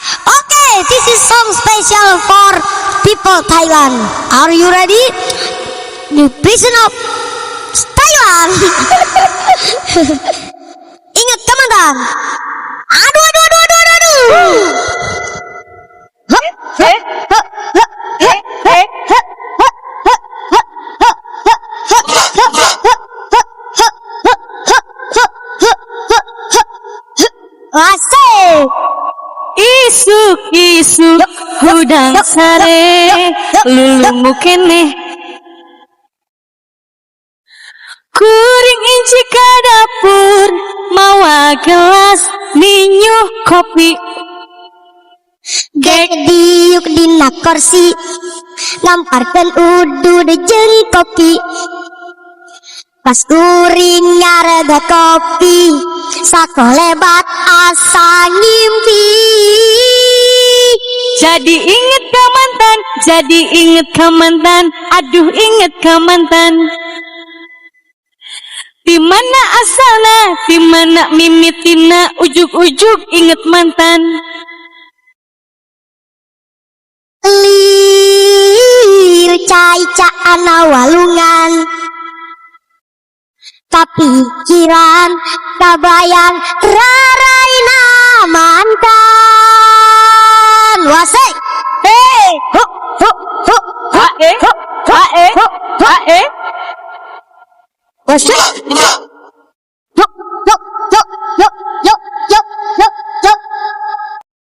Okay, this is song special for people Thailand. Are you ready? New prison of Thailand. Ingat teman-teman. Aduh, aduh, aduh, aduh, aduh, aduh. Asik. Isuk-isuk hudang sare lulungu kene kuring inci ka dapur mawa gelas ninyuh kopi Gek diuk dina kursi lamparkan udud jeung kopi pas kuring ngarega kopi sakolebat asa ngimpi jadi inget ka mantan jadi inget ka mantan aduh inget ka mantan di mana asalna di mana mimitina ujug-ujug inget mantan lir cai-ca ana walungan kapikiran kabayang raraina mantan wasai hey ho ho ho hae hae hae wasai